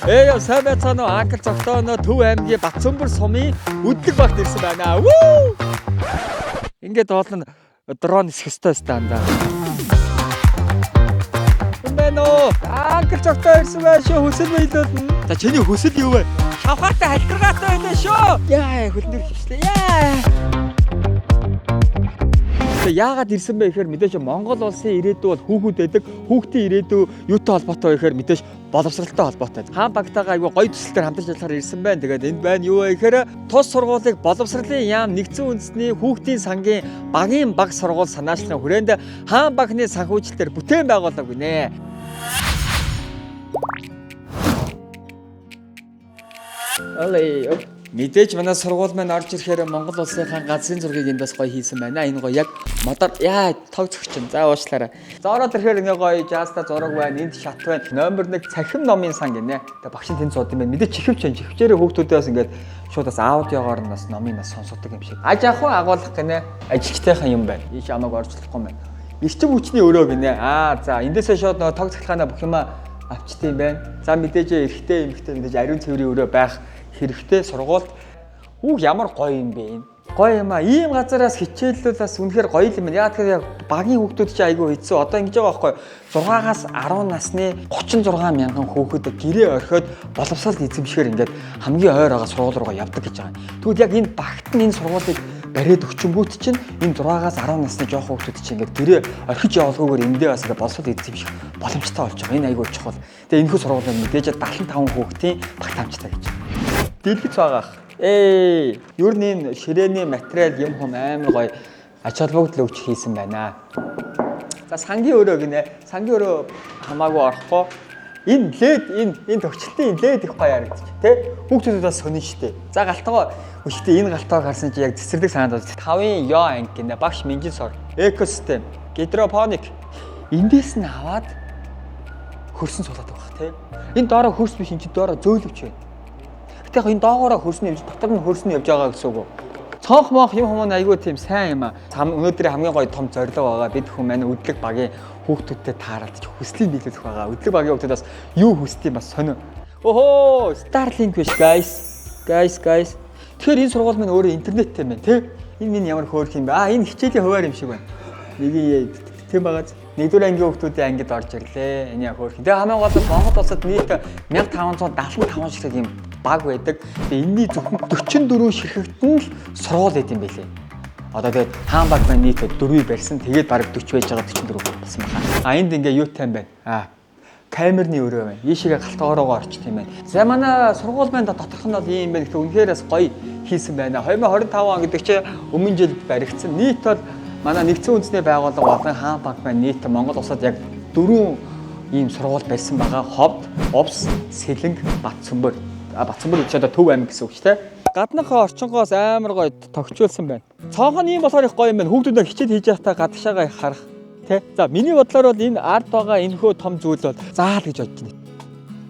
Яа сайн байцгаана уу? Анкл цогтооно Төв аймгийн Батцөмбөр сумын үдлэг багт ирсэн байна. Вүү! Ингээд боолно дрон нисэх ёстой стандаа. Бэноо анкл цогтоо ирсэн байх шүү. Хүсэл биелүүлнэ. За чиний хүсэл юу вэ? Шавхаатай халтргаатай байна шүү. Яа хөлнөр хөвчлээ. Яа. Яагаад ирсэн бэ гэхээр мэдээж Монгол улсын ирээдүй бол хүүхэд байдаг. Хүүхдийн ирээдүй юутай холбоотой вэ гэхээр мэдээж боловсралтай холбоотой. Хаан багтайгаа айгүй гоё төсөлтөөр хамтарч ажиллахаар ирсэн байна. Тэгээд энд байна юу вэ гэхээр тус сургуулийг боловсролын яам нэгдсэн үндэсний хүүхдийн сангийн багийн баг сургууль санаачлагын хүрээнд хаан багны санхүүжилтээр бүтээн байгуулдаг гинэ. Алей мэдээж манай сургууль маань орж ирэхээр Монгол улсынхаа газрын зургийг энд бас гоё хийсэн байна. Энэ гоё яг модор яа тог зөгчин. За уучлаарай. За ороод ирэхээр ингээ гоё жааста зураг байна. Энд шат байна. Номер 1 цахим номын сан гинэ. Тэгээ багш тэнд сууд юм байна. Мэдээж чихвч байна. Чихвчээрээ хүүхдүүдээс ингээд шууд бас аудиогоор нь бас номыг бас сонсодог юм шиг. Аж ахуй агуулгах гинэ. Ажилчтайхан юм байна. Ийш амаг орчлохгүй юм байна. Эрчим хүчний өрөө гинэ. За эндээсээ шууд нөгөө тог цахилгаанаа бүх юма авчт юм байна. За мэдээж эрэгтэй эмэгтэй мэдээж ариун цэврийн өрөө байх хэрэгтэй сургуульд ямар гоё юм бэ энэ. Гоё юм аа. Ийм газараас хичээллүүл бас үнэхээр гоё юм байна. Яа тэгэхээр багийн хүүхдүүд чинь айгүй хэцүү. Одоо ингэж байгаа байхгүй. 6-аас 10 насны 36 мянган хүүхэд гэрээ орхиод боловсрол эзэмшгээр ингээд хамгийн ойр байгаа сургууль руугаа явдаг гэж байгаа. Тэгвэл яг энэ багт нь энэ сургуулийг бариад өгчөнгүүт чинь энэ 6-аас 10 насны жоох хүүхдүүд чинь ингээд гэрээ орхиж явуулгүйгээр эндээ бас ингээд боловсрол эзэмших боломжтой болж байгаа. Энэ айгүй чухал. Тэгээ энэхүү сургуулиуд мэдээж 75 хүүхдийн багт хамттай гэж. Дэлгэц байгаах. Ер нь энэ ширээний материал юм хүм амар гоё ач холбогдол өгч хийсэн байна. За сангийн өрөө гинэ. Сангийн өрөө хамаагүй орохгүй. Энэ лед энэ төгчлөлтийн лед их гоё харагдчих тий. Хүүхдүүд бас сонин штэ. За галтгоо өчтөө энэ галтгааг харсан чи яг цэцэрлэг санаад байна. 5-ын ёо анги гинэ. Багш Минжин сор. Экосистем, гидропоник. Эндээс нь аваад хөрсөн суулгаад байгаа тий. Энэ доороо хөрс биш энэ чи доороо зөөлөвч байна. Яг энэ доогоороо хөрснө явж дотор нь хөрснө явж байгаа гэсэн үг. Цонх моох юм хүмүүс айгүй тийм сайн юм аа. Өнөөдөр хамгийн гоё том зорилго байгаа. Бид хүмүүс манай үдлэг багийн хүүхдүүдтэй тааралдаж хүслийг биелүүлэх байгаа. Үдлэг багийн хүүхдүүд бас юу хүсдэг юм бас сонио. Охоо, Starlink биш guys. Тэгэхээр энэ сургууль маань өөрөө интернеттэй байна тий. Энэ минь ямар хөөрх юм бэ? Энэ хичээлийн хуваар юм шиг байна. Нэг тийм байгаа. Нэгдүгээр ангийн хүүхдүүдийн ангид орж ирлээ. Энэ яг хөөрх. Тэгээ хамаагүй бол Монгол улсад нийт 1575 шиг юм баг байдаг. Тэгээ энэний зөвхөн 44 ширхэгтэн л сургууль байт юм байлээ. Одоо тэгээд хаан баг маань нийт 4-ийг барьсан. Тэгээд бараг 40 байж байгаа 44 болсон байна. Энд ингээ юу тайм байна. Камерны өрөө байна. Ийшээгээ галтгоороо орчт юм байна. За манай сургууль маань доторх нь бол ийм байна. Гэхдээ үнэхээр бас гоё хийсэн байна. 2025 он гэдэг чинь өмнө жилд баригдсан. Нийт бол манай нэгдсэн үндэсний байгууллага болон хаан баг маань нийт Монгол улсад яг 4 ийм сургууль барьсан байгаа. Ховд, Увс, Сэлэнг, Батцөмбөр. Батцөмбөр гэж одоо Төв аймаг гэсэн үг ч тийм. Гадныхаа орчингоос амар гоё тогтчулсан байна. Цонх нь ийм болохоор их гоё юм байна. Хүүхдүүд хичээл хийж байхдаа гадагшаага их харах тий. За миний бодлоор бол энэ ард байгаа энэхүү том зүйл бол заал гэж бодож байна.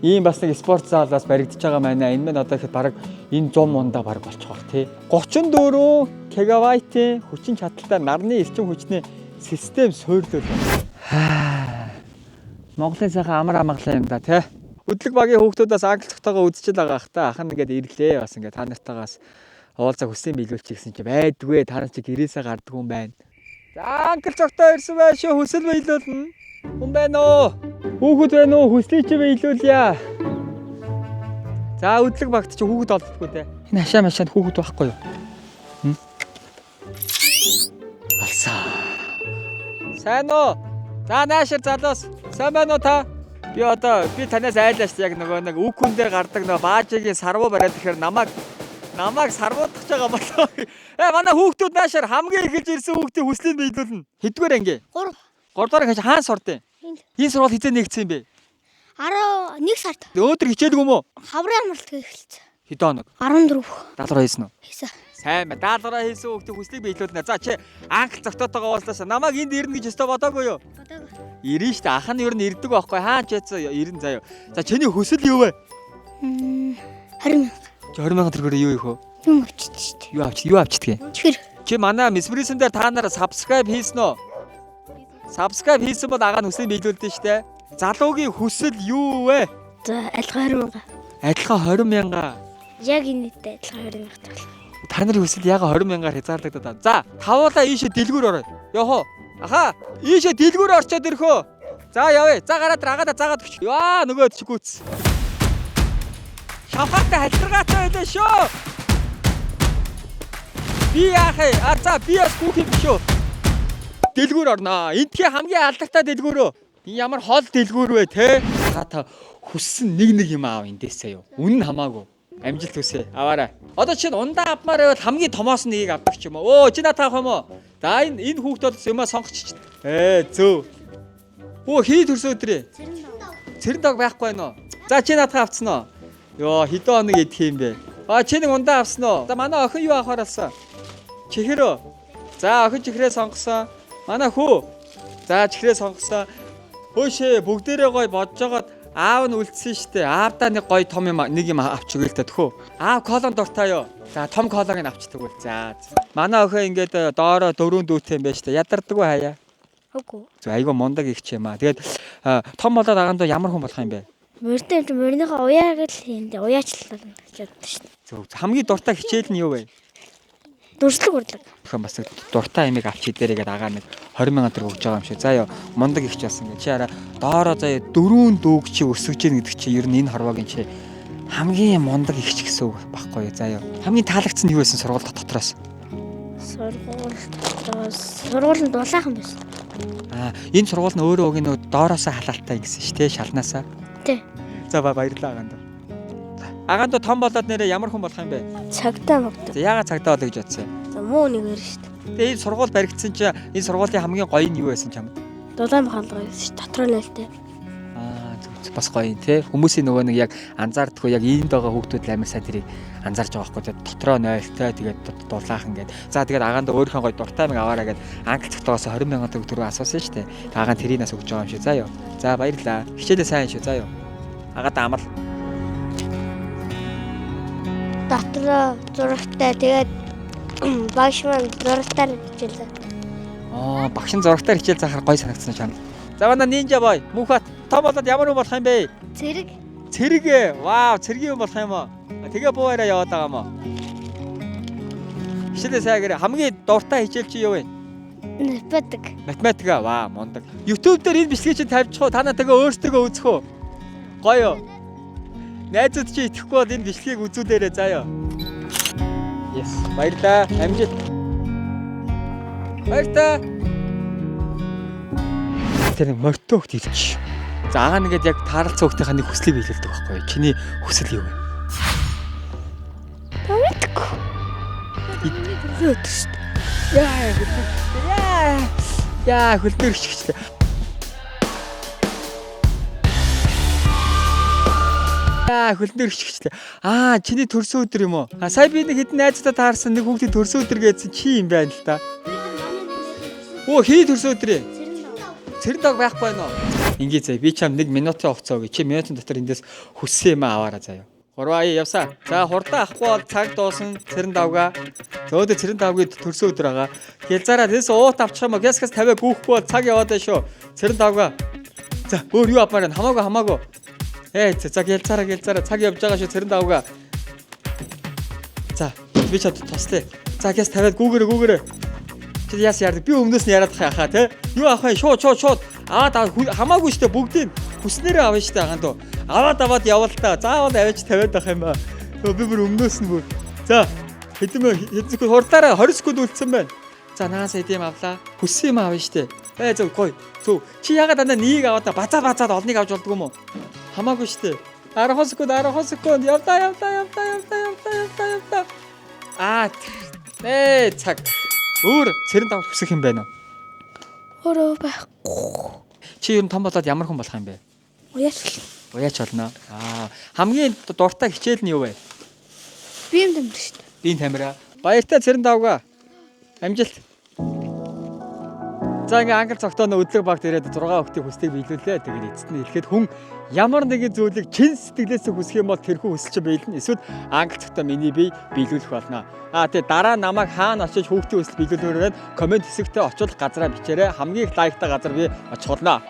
Ийм бас нэг спорт зал бас баригдаж байгаа маань. Энэ маань одоо ихэд бараг энэ 100 мундаа бараг болчих واخ тий. 34 гигабайтын хүчин чадалтай нарны эрчим хүчний систем суйрлуул. Монголын сайхан амар амгалан юм да тий. Үдлэг багийн хүүхдүүдээс англи цогтойгоо үзчихэл байгаа ах та. Ахын ингээд ирлээ бас ингээд та нартаагаас уулзаа хүссэн биелүүлчих гэсэн чи байдгүй. Та нар чи гэрээсээ гардаг хүн байна. За англи цогтой ирсэн байх шүү. Хүсэл биелүүлнэ. Хүн байна уу? Хүүхэд байна уу? Хүслийг чи биелүүлье. За үдлэг багт чи хүүхэд олддоггүй те. Энэ хашаа машаад хүүхэд байхгүй юу? Алсаа. Сайн уу? За наашир залуус. Сайн байна уу та? Би танаас айлаа шүү. Яг нөгөө нэг үг хүн дээр гардаг нөгөө баажигийн сарвуу бариад ихээр намайг сарвуудах байгаа болоо. Манай хүүхдүүд наашаар хамгийн эхэлж ирсэн хүүхдийн хүслийг биелүүлнэ. Хэдвэр анги? 3 дахь хаш хаан сурд. Энэ сургууль хизээ нэгдсэн юм бэ? 11 сард. Өөдөр хичээлгүй юм уу? Хаврын амралт эхэлсэн. Хэдэн хоног? 14. Даалгавар хийсэн үү? Хийсэн. Сайн байна. Даалгавар хийсэн хүүхдийн хүслийг биелүүлнэ. За чи анхл цогтоотойгоо уулзлаасаа намайг энд ирнэ гэж өстө бодоогүй юу? Бодоогүй. Ирнэ шүү дээ. Ах нь ер нь ирдэг байхгүй. Хаан ч яцсан ирнэ заяа. За чиний хүсэл юу вэ? 20,000. 20,000 төгрөгөөр юу ийх вэ? Юм авчихдээ шүү дээ. Юу авчдгийг? Чихэр. Чи манай Mesmerism дээр та нараа subscribe хийсэн үү? Subscribe хийсэн бол агаа нь хүсэл биелүүлдэг шүү дээ. Залуугийн хүсэл юу вэ? За аль 20,000. Адилхан 20,000. Яг энэтэй адилхан 20,000 тал. Та нарын хүсэл яга 20,000-аар хязгаарлагдаад. За, тавуулаа ийшээ дэлгүүр орой. Ёхоо. Аха, ийшээ дэлгүүр орчоод ирхөө. За явъя. За гараад агаада заагаад өгч. Яа, нөгөөд чи гүц. Шавхаатай халтргаатай байлаа шүү. Би яахаа? За би бас гүөх юм шүү. Дэлгүүр орноо. Эндхийн хамгийн алдартай дэлгүүрөө. Ямар хол дэлгүүр вэ те? Та хүссэн нэг юм аав эндээсээ юу. Үнэн хамаагүй. Амжилт хүсье. Аваарай. Одоо чинь ундаа авмаар байвал хамгийн томоос нь нэгийг авдаг ч юм уу. Өө, чи надад авах юм уу? За энэ хүүхдүүд юмаа сонгоч. Зөө. Оо, хий төрсө өдрөө. Цэрэн дог байхгүй байна уу? За чи надад авцсан уу? Йоо, хэдэн хоног идэх юм бэ? Чи нэг ундаа авсан уу? За манай охин юу авахаар алсан? Чихрөө. За охин чихрээ сонгосон. Манай хүү. За чихрээ сонгосон. Хөөшөө бүгдээрээ гой бодож байгаад аав нь үлдсэн штэ. Аавдаа нэг гой том юм нэг юм авч өгөөл та төхөө. Аав колон дуртай юу? За том колоныг нь авчдаг үл. За. Манай охин ингээд доороо 4 дүүтэй юм байна штэ. Ядардаг уу хаяа? Үгүй. Зөв айгүй мундаг ихч юм аа. Тэгээд том болоод агаандаа ямар хүн болох юм бэ? Мөрийнхөө уяаг л хийндээ уяачлал гэж боддоо шүү дээ. Зөв хамгийн дуртай хичээл нь юу вэ? Дүрслэг урлаг. Өхөн бас дуртай амиг авч идээрээгээд агаа нэг 20,000 төгрөг өгж байгаа юм шиг. За ёо мундаг ихч болсон гэж. Чи араа доороо заяа 4 дүүг чи өсөж гин гэдэг чи ер нь энэ хорвоогийн чи хамгийн мундаг ихч гэсэн үг баггүй юу. За ёо хамгийн таалагдсан нь юу байсан сургууль дотроос? Сургуулийн дулаахан байсан. Энэ сургууль нь өөрөө өг нэг доороосоо халаалтай гэсэн шүү дээ шалнаасаа. Тий. За баярлалаа агаанд. Агаанд том болоод нэрээ ямар хүн болох юм бэ? Цагтаа могдоо. За яагаад цагтаа болоо гэж бодсон юм? За муу нэг өөр шүү дээ. Тэгээ энэ сургууль баригдсан чи энэ сургуулийн хамгийн гоё нь юу байсан ч юм? Дулаан хаалга байсан шүү. Дотроо нэлтэй. Зүг бас гоё тий. Хүмүүсийн нөгөө нэг яг анзаардаггүй яг ийнд байгаа хүүхдүүд амар сайн тэрийг анзаарч байгаа байхгүй тий. Дотроо нойлтой тэгээд дулаахан гээд. За тэгээд агаанд өөрийнхөө гоё дуртай мэг аваараа гээд англи цогтоогоос 20,000 төгрөг асуусан шүү дээ. Агаан тэрийнээс өгж байгаа юм шиг. За ёо. За баярлалаа. Хичээлээ сайн шүү. За ёо. Агаад амал. Дотроо зурагтай тэгээд багш маань зурагтаар хичээлээ. Багш нь зурагтаар хичээл заахаар гоё санагдсан чам. За манай нинжа бой. Мөнхбат том болоод ямар хүн болох юм бэ? Цэрэг. Цэрэг. Вау, цэрэгийн хүн болох юм уу? Тэгээ бууаараа яваад байгаа юм уу? Хичээлээ сайн гэрээ. Хамгийн дуртай хичээл чи юу вэ? Математика. Ваа, мундаг. YouTube дээр энэ бичлэгийг чинь тавьчих уу? Та нараа тэгээ өөрсдөө үзэх үү? Гоё юу? Найзууд чи итгэхгүй бол энэ бичлэгийг үзүүлээрэй заяа. Yes. Баярлаа. Амжилт. Баярлаа. Тэр морьтой хөлт ирчих. За агаа нэгэд яг тааралцсан хөлтийнхаа нэг хүслийг биелүүлдэг байхгүй юу? Чиний хүсэл юу вэ? Тавьдаг. Яа, хөлтөрч гिचтэй. Хөлнөрч гिचтэй. Чиний төрсөн өдөр юм уу? Сая би нэг хэдэн найзтай таарсан нэг хүүхдийн төрсөн өдөр гэсэн чи юм байна л да. Оо, хий төрсөн өдрөө? Цэрэн дог байхгүй нөө. Ингээ заяа би чам 1 минутын хугацаа өгье. Чи минутын дотор эндээс хүссэн юм аваарай заяа. Хурваа явсаа. За хурдан ахгүй бол цаг дуусан цэрэн давгаа. Зөөдөө цэрэн давгийн төрсөн өдөр байгаа. Гэлзараа тэс уут авчих юм уу? Гэсгээс 50 гүүхгүй бол цаг яваад байна шүү. Цэрэн давгаа. За өөр юу авмаар байна? Хамаагүй. За гэлзараа цаг явж байгаа шүү цэрэн давгаа. За би чад тослоо. За гэс 50 гүүгээрээ. Чи яас яардаг? Би өмнөөс нь яриад хаа те. Юу авах вэ? Шууд. Аваад хамаагүй штэ бүгдийг хүснээрээ авна штэ агаан дөө. Аваад явал та. Заавал аваач тавиад байх юм ба. Би бүр өмнөөс нь бүр. За хэдэн секунд хурдаараа 20 секунд үлдсэн байна. За наас хэдэм авлаа. Хүссэн юм авна штэ. Зөв гоё. Зөв. Чи ягаад дандаа нэг аваад бацаад олныг авч болдгоо юм уу? Хамаагүй штэ. 10 секунд явлаа. Цаг. Өөр цэрэн давах хүсэх юм байна уу? Өөрөө байхгүй. Чи ер нь том болоод ямар хүн болох юм бэ? Уяач болно. Хамгийн дуртай хичээл нь юу вэ? Бием тамир шүү дээ. Бием тамираа. Баяртай цэрэн давгаа. Амжилт. За ингээ англи цогтооны өдлөг багт ирээд 6 хүүхдийн хүслийг биелүүлээ. Тэгээд эцэст нь хэлэхэд хүн ямар нэгэн зүйлийг чин сэтгэлээсээ хүсэх юм бол тэрхүү хүсэл чинь биелнэ. Эсвэл англи цогтоо миний бие биелүүлэх болно. Тэгээд дараа намайг хаана очиж хүүхдийн хүсэл биелүүлээрээ комент хэсэгтээ очил газараа бичээрэй. Хамгийн их лайктай газар би очих болно.